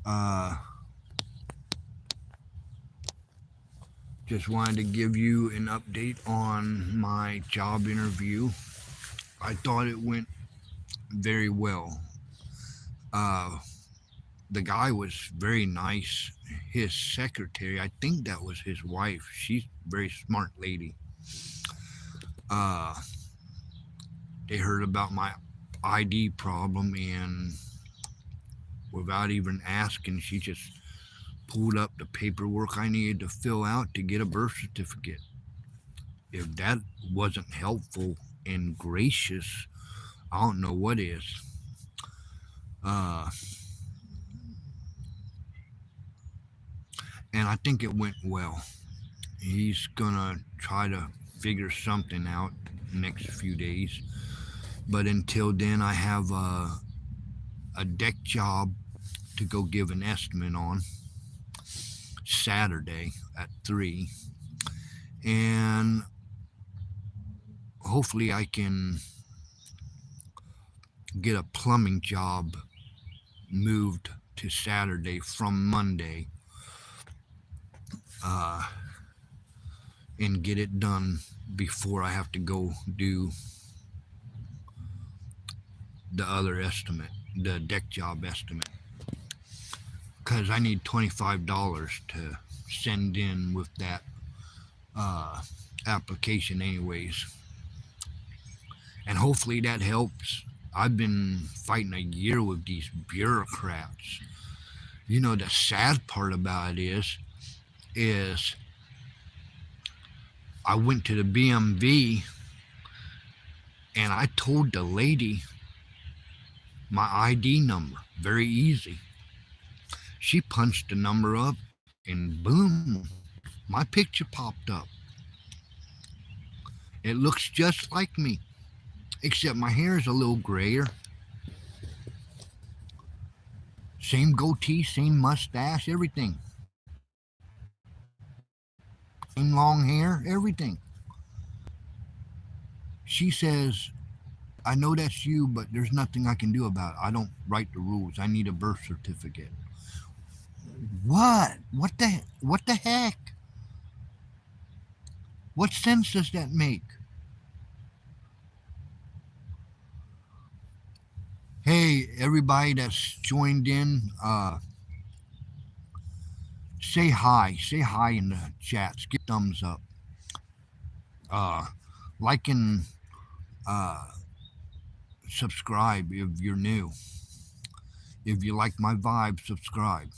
Uh, just wanted to give you an update on my job interview. I thought it went very well. Uh, the guy was very nice. His secretary, I think that was his wife. She's a very smart lady. Uh, they heard about my ID problem, and without even asking, she just pulled up the paperwork I needed to fill out to get a birth certificate. If that wasn't helpful and gracious, I don't know what is. Uh, and I think it went well. He's gonna try to figure something out next few days. But until then, I have a deck job to go give an estimate on Saturday at 3. And hopefully, I can get a plumbing job moved to Saturday from Monday, uh, and get it done before I have to go do the other estimate, the deck job estimate, because I need $25 to send in with that uh, application, anyways. And hopefully that helps. I've been fighting a year with these bureaucrats. You know, the sad part about it is I went to the BMV and I told the lady my ID number. Very easy. She punched the number up and boom, my picture popped up. It looks just like me, except my hair is a little grayer. Same goatee, same mustache, everything. Same long hair, everything. She says, I know that's you, but there's nothing I can do about it. I don't write the rules. I need a birth certificate. What? What the heck? What sense does that make? Hey, everybody that's joined in, say hi. Say hi in the chats. Give thumbs up. Uh, like and uh, subscribe if you're new. If you like my vibe, subscribe.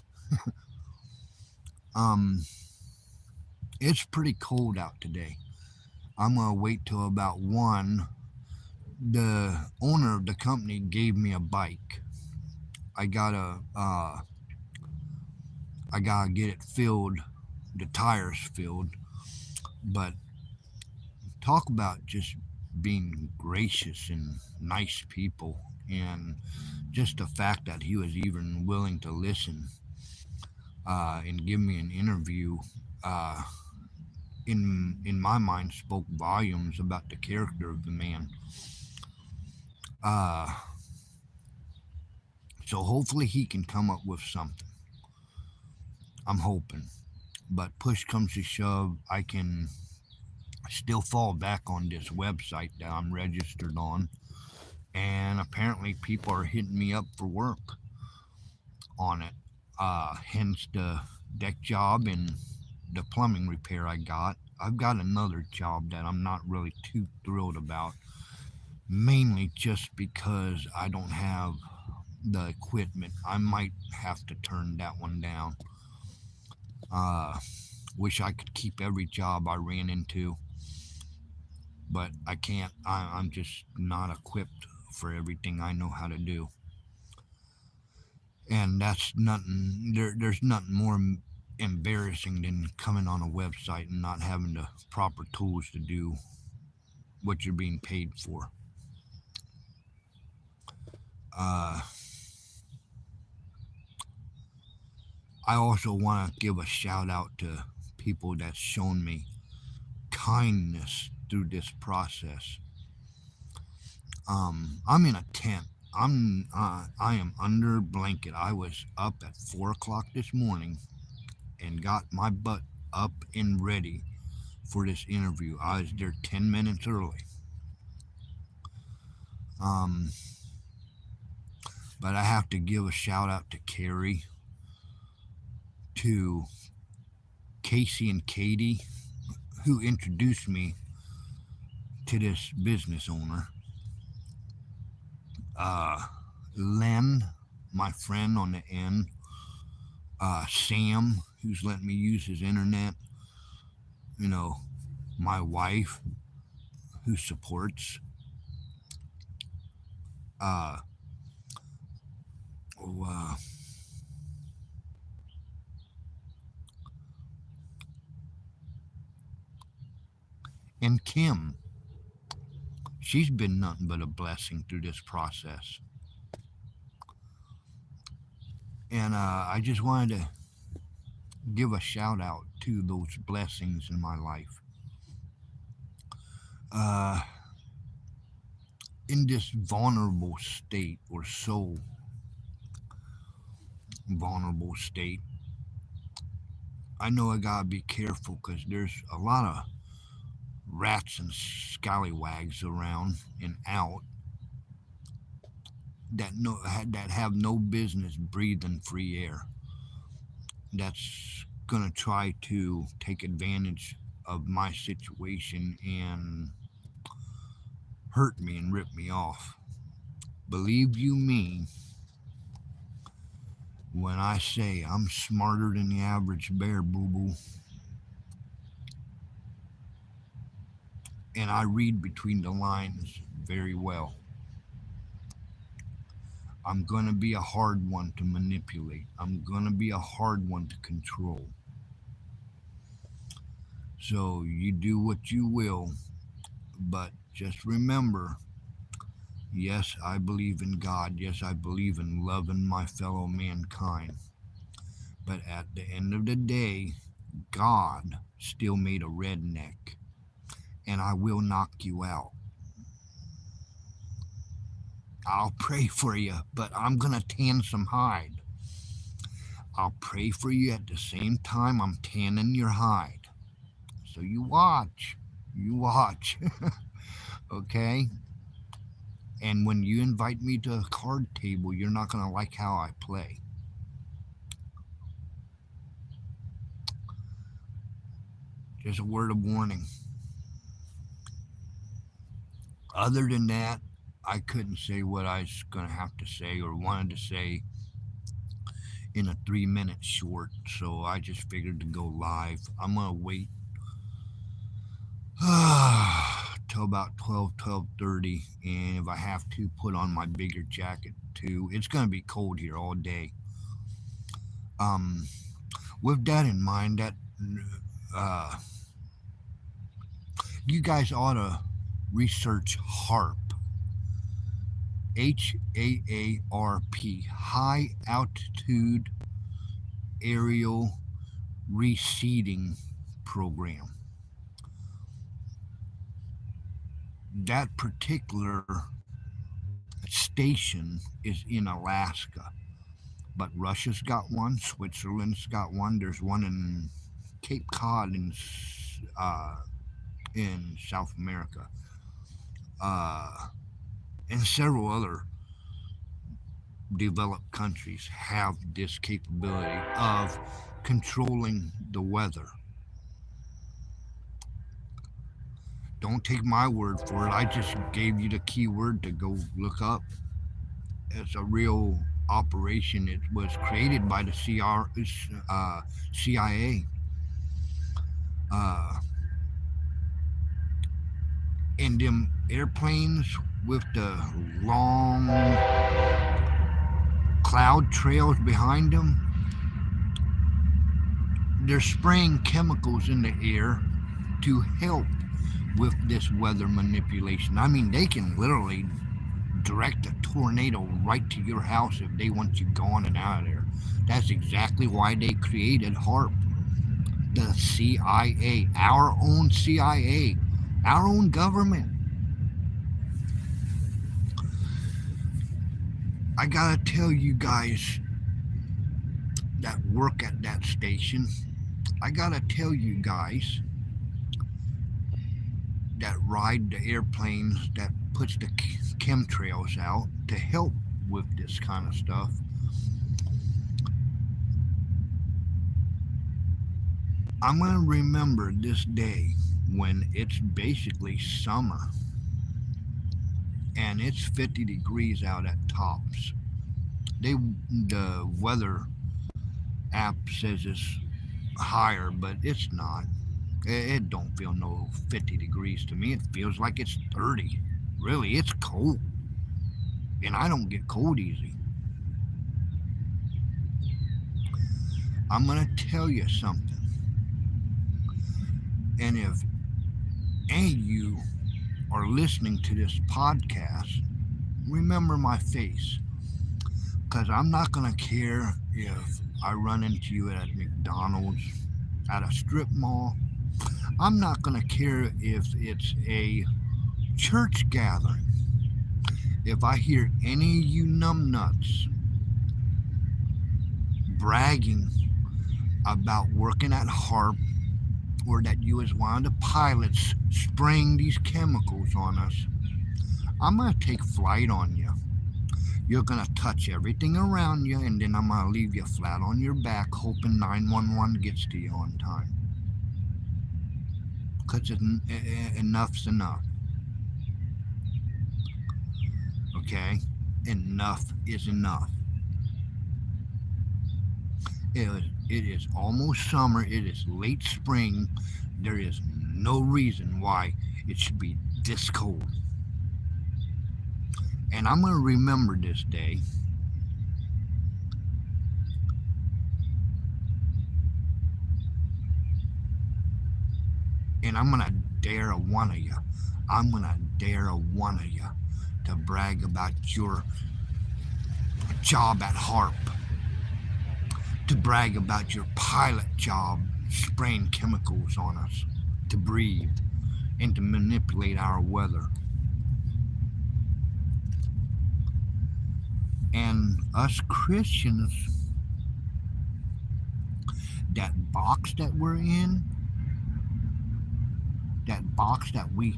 Um, it's pretty cold out today. I'm gonna wait till about 1. The owner of the company gave me a bike. I gotta I gotta get it filled, the tires filled. But talk about just being gracious and nice people, and just the fact that he was even willing to listen and give me an interview. Uh, in my mind, spoke volumes about the character of the man. Uh, so hopefully he can come up with something. I'm hoping. But push comes to shove, I can still fall back on this website that I'm registered on. And apparently people are hitting me up for work on it. Hence the deck job and the plumbing repair I got. I've got another job that I'm not really too thrilled about, mainly just because I don't have the equipment. I might have to turn that one down. Uh, Wish I could keep every job I ran into, but I can't. I'm just not equipped for everything I know how to do. And that's nothing, there's nothing more embarrassing than coming on a website and not having the proper tools to do what you're being paid for. Uh, I also want to give a shout out to people that's shown me kindness through this process. I'm in a tent. I am under a blanket. I was up at 4 o'clock this morning and got my butt up and ready for this interview. I was there 10 minutes early. Um, but I have to give a shout out to Carrie, to Casey and Katie, who introduced me to this business owner. Uh, Len, my friend on the end. Sam, who's letting me use his internet. You know, my wife, who supports. Uh, oh, and Kim. She's been nothing but a blessing through this process. And I just wanted to give a shout out to those blessings in my life. Uh, in this vulnerable state, or so vulnerable state, I know I gotta be careful because there's a lot of rats and scallywags around and out that have no business breathing free air. That's gonna try to take advantage of my situation and hurt me and rip me off. Believe you me when I say I'm smarter than the average bear, boo boo. And I read between the lines very well. I'm going to be a hard one to manipulate. I'm going to be a hard one to control. So you do what you will, but just remember, yes, I believe in God. Yes, I believe in loving my fellow mankind. But at the end of the day, God still made a redneck, and I will knock you out. I'll pray for you, but I'm going to tan some hide. I'll pray for you at the same time I'm tanning your hide. So you watch. You watch. Okay? And when you invite me to a card table, you're not going to like how I play. Just a word of warning. Other than that, I couldn't say what I was going to have to say or wanted to say in a 3 minute short, so I just figured to go live. I'm going to wait till about 12:30, and if I have to, put on my bigger jacket too. It's going to be cold here all day. Um, with that in mind, that uh, you guys ought to research HARP. HAARP, High Altitude Aerial Reseeding Program. That particular station is in Alaska, but Russia's got one, Switzerland's got one, there's one in Cape Cod in South America, and several other developed countries have this capability of controlling the weather. Don't take my word for it. I just gave you the keyword to go look up. It's a real operation. It was created by the CIA. Uh, and them airplanes with the long cloud trails behind them, they're spraying chemicals in the air to help with this weather manipulation. I mean, they can literally direct a tornado right to your house if they want you gone and out of there. That's exactly why they created HARP. The CIA, our own CIA, our own government. I gotta tell you guys that work at that station, I gotta tell you guys that ride the airplanes that puts the chemtrails out to help with this kind of stuff. I'm gonna remember this day when it's basically summer and it's 50 degrees out at tops. The weather app says it's higher, but it's not. It don't feel no 50 degrees to me. It feels like it's 30. Really, it's cold. And I don't get cold easy. I'm going to tell you something. And if any of you are listening to this podcast, remember my face. Because I'm not going to care if I run into you at McDonald's, at a strip mall. I'm not going to care if it's a church gathering. If I hear any of you numbnuts bragging about working at HARP or that you was one of the pilots spraying these chemicals on us, I'm going to take flight on you. You're going to touch everything around you, and then I'm going to leave you flat on your back hoping 911 gets to you on time. Because enough's enough. Okay? Enough is enough. It is almost summer. It is late spring. There is no reason why it should be this cold. And I'm going to remember this day. And I'm going to dare one of you. I'm going to dare one of you to brag about your job at HARP. To brag about your pilot job spraying chemicals on us to breathe and to manipulate our weather. And us Christians, that box that we're in, that box that we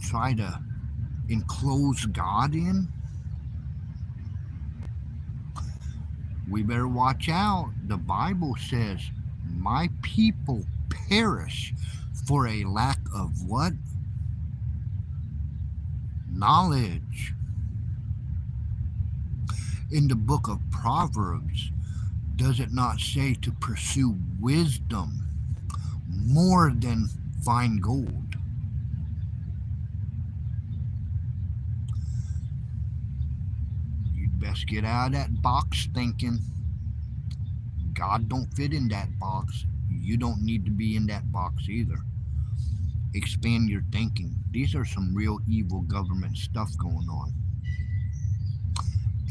try to enclose God in, we better watch out. The Bible says, my people perish for a lack of what? Knowledge. In the book of Proverbs, does it not say to pursue wisdom more than fine gold? You'd best get out of that box thinking God don't fit in that box. You don't need to be in that box either. Expand your thinking. These are some real evil government stuff going on.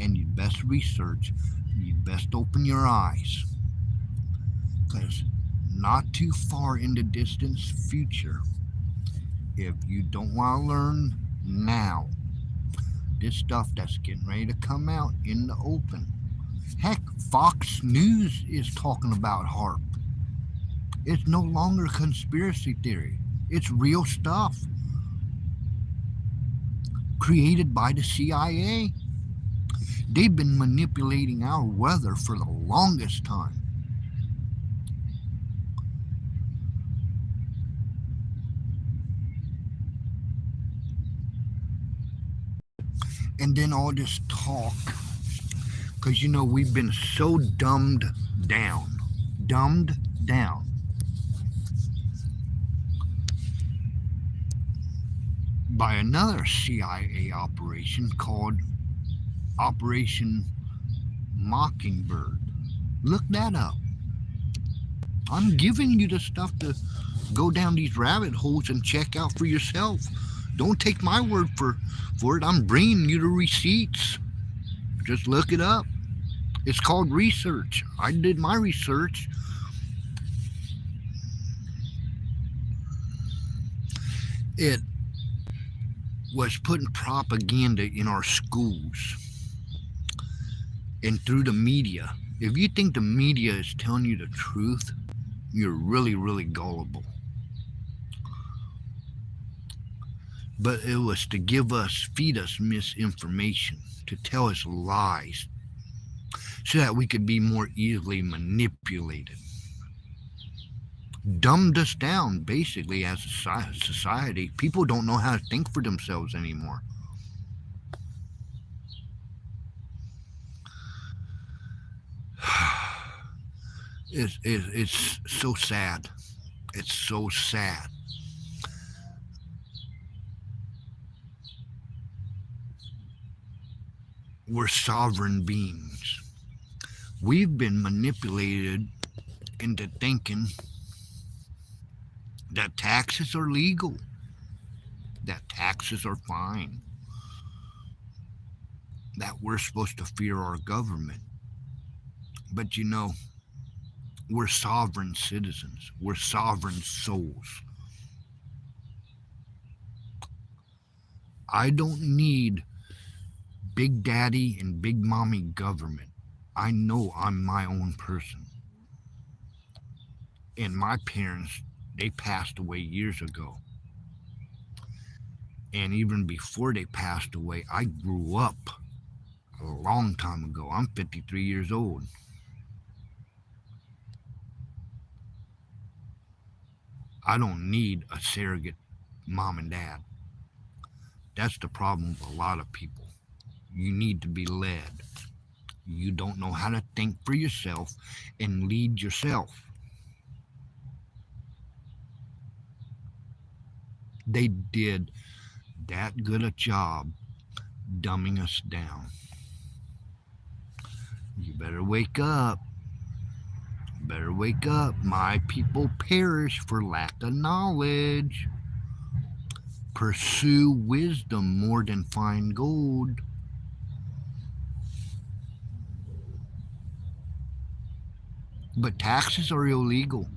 And you'd best research. You'd best open your eyes. Because not too far in the distant future, if you don't want to learn now, this stuff that's getting ready to come out in the open. Heck, Fox News is talking about HARP. It's no longer conspiracy theory. It's real stuff. Created by the CIA. They've been manipulating our weather for the longest time. And then all this talk, because we've been so dumbed down by another CIA operation called Operation Mockingbird. Look that up. I'm giving you the stuff to go down these rabbit holes and check out for yourself. Don't take my word for it. I'm bringing you the receipts. Just look it up. It's called research. I did my research. It was putting propaganda in our schools. and through the media. If you think the media is telling you the truth, you're really, really gullible. But it was to feed us misinformation, to tell us lies, so that we could be more easily manipulated. Dumbed us down, basically, as a society. People don't know how to think for themselves anymore. It's so sad. It's so sad. We're sovereign beings. We've been manipulated into thinking that taxes are legal, that taxes are fine, that we're supposed to fear our government. But we're sovereign citizens, we're sovereign souls. I don't need Big Daddy and Big Mommy government. I know I'm my own person. And my parents, they passed away years ago. And even before they passed away, I grew up a long time ago. I'm 53 years old. I don't need a surrogate mom and dad. That's the problem with a lot of people. You need to be led. You don't know how to think for yourself and lead yourself. They did that good a job dumbing us down. You better wake up. Better wake up. My people perish for lack of knowledge. Pursue wisdom more than find gold. But taxes are illegal.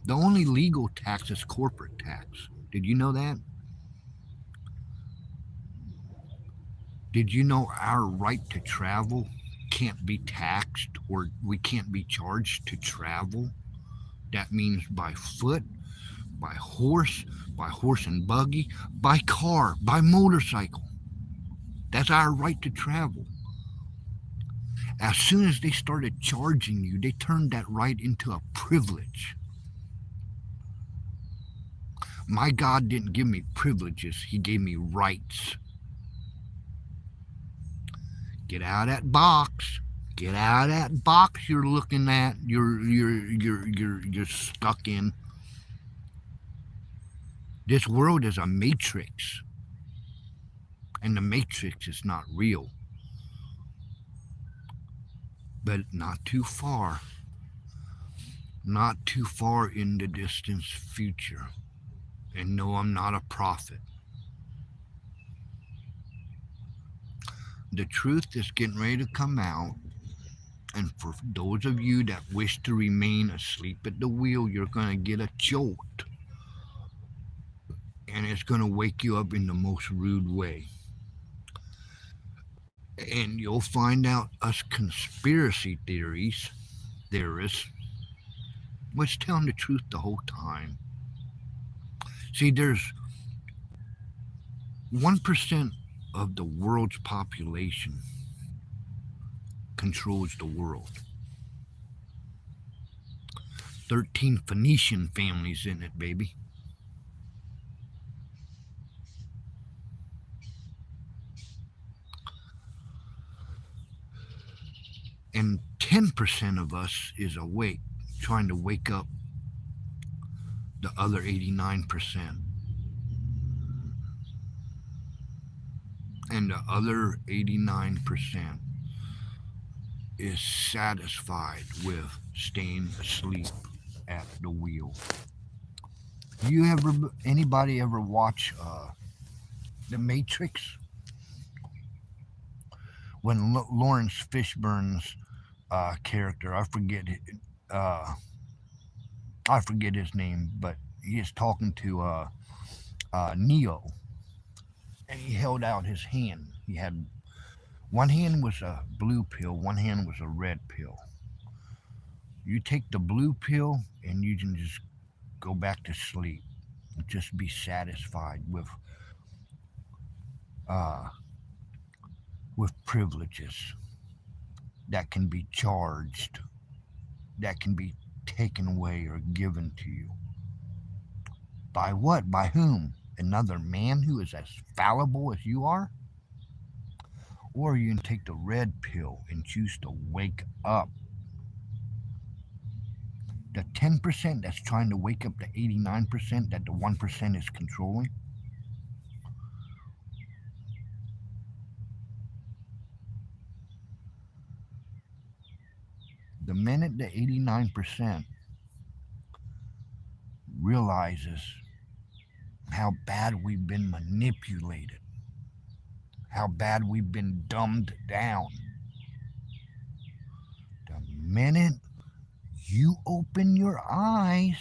The only legal tax is corporate tax. Did you know that? Did you know our right to travel can't be taxed, or we can't be charged to travel? That means by foot, by horse and buggy, by car, by motorcycle. That's our right to travel. As soon as they started charging you, they turned that right into a privilege. My God didn't give me privileges, He gave me rights. Get out of that box. Get out of that box you're looking at. You're stuck in. This world is a matrix, and the matrix is not real. But not too far. Not too far in the distant future. And no, I'm not a prophet. The truth is getting ready to come out. And for those of you that wish to remain asleep at the wheel, you're going to get a jolt. And it's going to wake you up in the most rude way. And you'll find out us conspiracy theorists, was telling the truth the whole time. See, there's 1% of the world's population controls the world. 13 Phoenician families in it, baby. And 10% of us is awake, trying to wake up the other 89%. And the other 89% is satisfied with staying asleep at the wheel. Anybody ever watch The Matrix? When Lawrence Fishburne's character, I forget his name, but he is talking to Neo, and he held out his hand. He had One hand was a blue pill, one hand was a red pill. You take the blue pill and you can just go back to sleep. Just be satisfied uh, with privileges that can be charged, that can be taken away or given to you. By what? By whom? Another man who is as fallible as you are? Or you can take the red pill and choose to wake up. The 10% that's trying to wake up the 89% that the 1% is controlling. The minute the 89% realizes how bad we've been manipulated, how bad we've been dumbed down, the minute you open your eyes,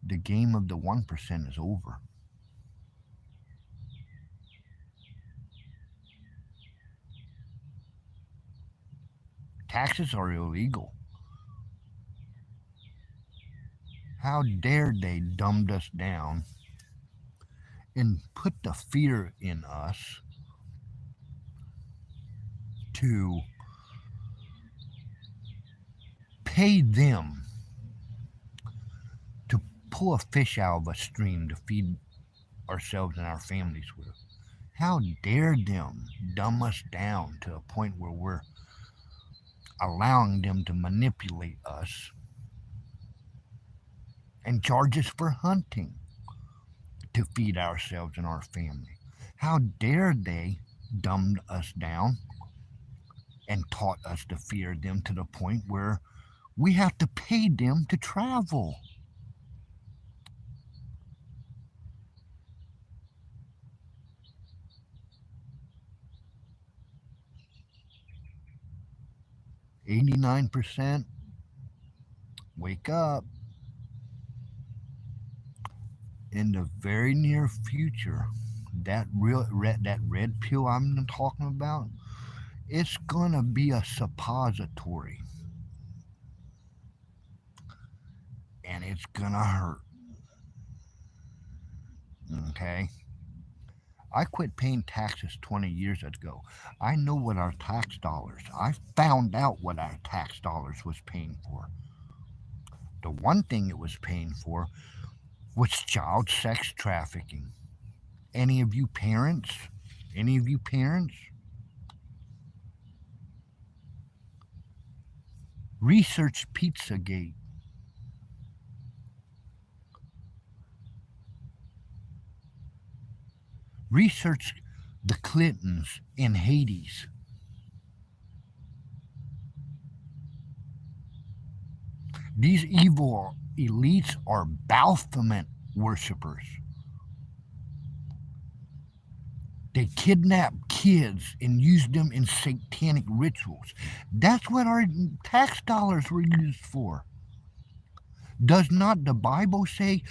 the game of the 1% is over. Taxes are illegal. How dare they dumb us down and put the fear in us to pay them to pull a fish out of a stream to feed ourselves and our families with. How dare them dumb us down to a point where we're allowing them to manipulate us and charge us for hunting to feed ourselves and our family. How dare they dumb us down and taught us to fear them to the point where we have to pay them to travel. %89, wake up. In the very near future, that red pill I'm talking about, it's gonna be a suppository, and it's gonna hurt. Okay, I quit paying taxes 20 years ago. I know what our tax dollars. I found out what our tax dollars was paying for. The one thing it was paying for was child sex trafficking. Any of you parents? Any of you parents? Research Pizzagate. Research the Clintons in Hades. These evil elites are Baphomet worshippers. They kidnap kids and use them in satanic rituals. That's what our tax dollars were used for. Does not the Bible say,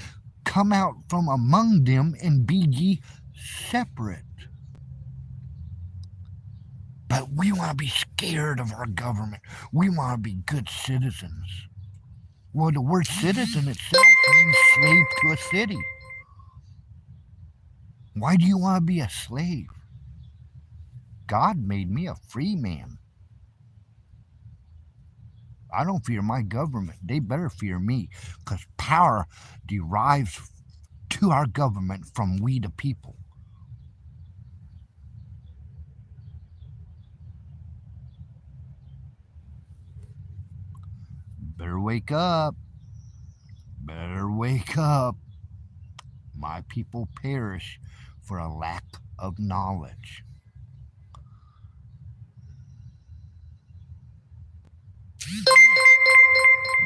"Come out from among them and be ye separate"? But we want to be scared of our government. We want to be good citizens. Well, the word citizen itself means slave to a city. Why do you want to be a slave? God made me a free man. I don't fear my government. They better fear me, because power derives to our government from we the people. Better wake up. Better wake up. My people perish for a lack of knowledge.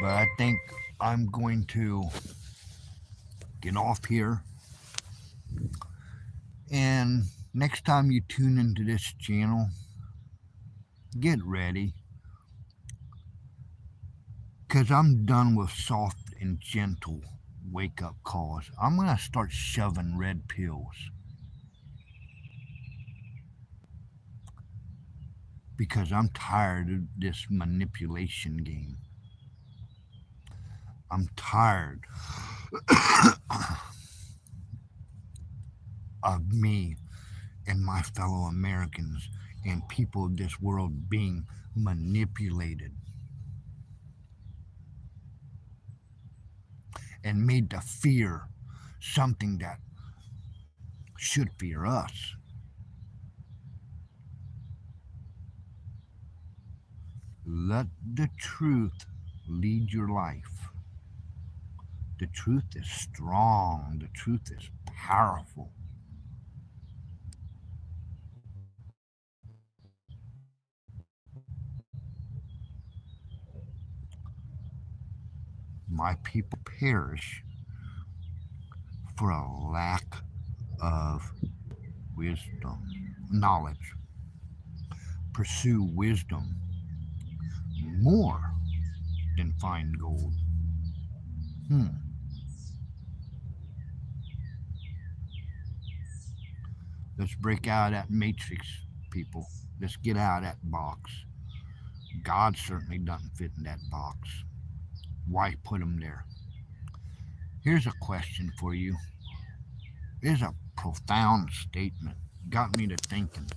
But I think I'm going to get off here. And next time you tune into this channel, get ready. Because I'm done with soft and gentle wake up calls. I'm going to start shoving red pills because I'm tired of this manipulation game. I'm tired of me and my fellow Americans and people of this world being manipulated and made to fear something that should fear us. Let the truth lead your life. The truth is strong. The truth is powerful. My people perish for a lack of wisdom, knowledge. Pursue wisdom more than find gold. Hmm. Let's break out of that matrix, people. Let's get out of that box. God certainly doesn't fit in that box. Why put him there? Here's a question for you. Here's a profound statement. Got me to thinking.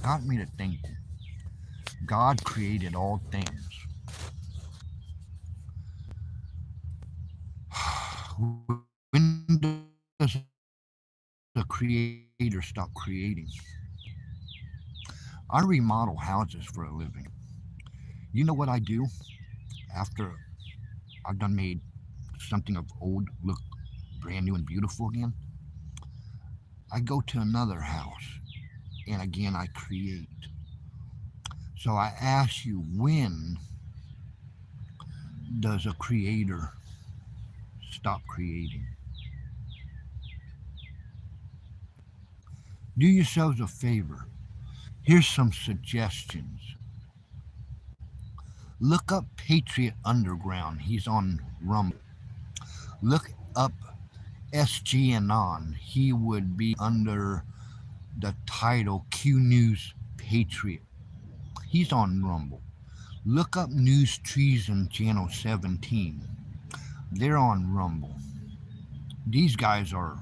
Got me to thinking. God created all things. When does the creator stop creating? I remodel houses for a living. You know what I do after I've done made something of old look brand new and beautiful again? I go to another house and again I create. So I ask you, when does a creator stop creating? Do yourselves a favor. Here's some suggestions. Look up Patriot Underground. He's on Rumble. Look up SG Anon. He would be under the title Q News Patriot. He's on Rumble. Look up News Treason Channel 17. They're on Rumble. These guys are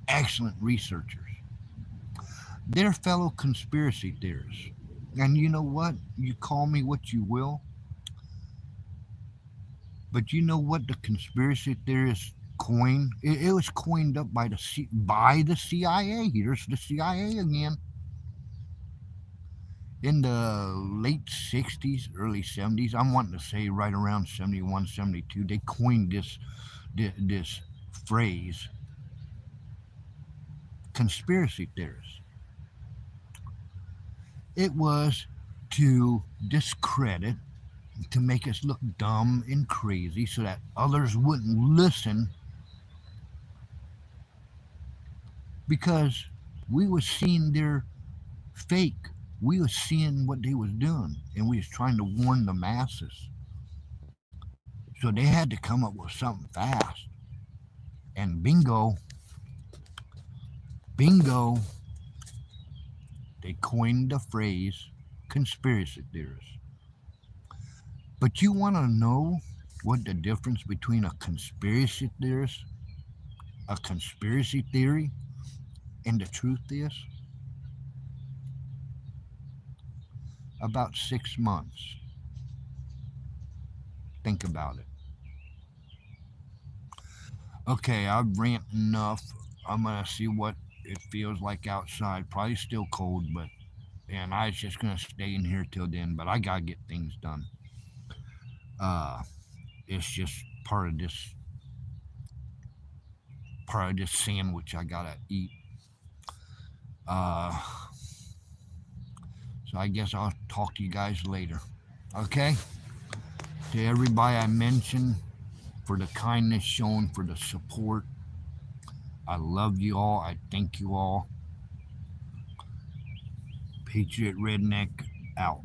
excellent researchers. They're fellow conspiracy theorists. And you know what? You call me what you will, but you know what the conspiracy theorists coined? It was coined up by the CIA. Here's the CIA again. In the late 60s, early 70s, I'm wanting to say right around 71, 72, they coined this phrase, conspiracy theorists. It was to discredit, to make us look dumb and crazy so that others wouldn't listen, because we was seeing their fake. We was seeing what they was doing, and we was trying to warn the masses. So they had to come up with something fast. And bingo, they coined the phrase conspiracy theorists. But you want to know what the difference between a conspiracy theorist, a conspiracy theory, and the truth is? About 6 months. Think about it. Okay, I've ranted enough. I'm gonna see what it feels like outside. Probably still cold, but and I was just gonna stay in here till then. But I gotta get things done. Uh, it's just part of this sandwich I gotta eat. Uh, so I guess I'll talk to you guys later. Okay. To everybody I mentioned, for the kindness shown, for the support. I love you all. I thank you all. Patriot Redneck out.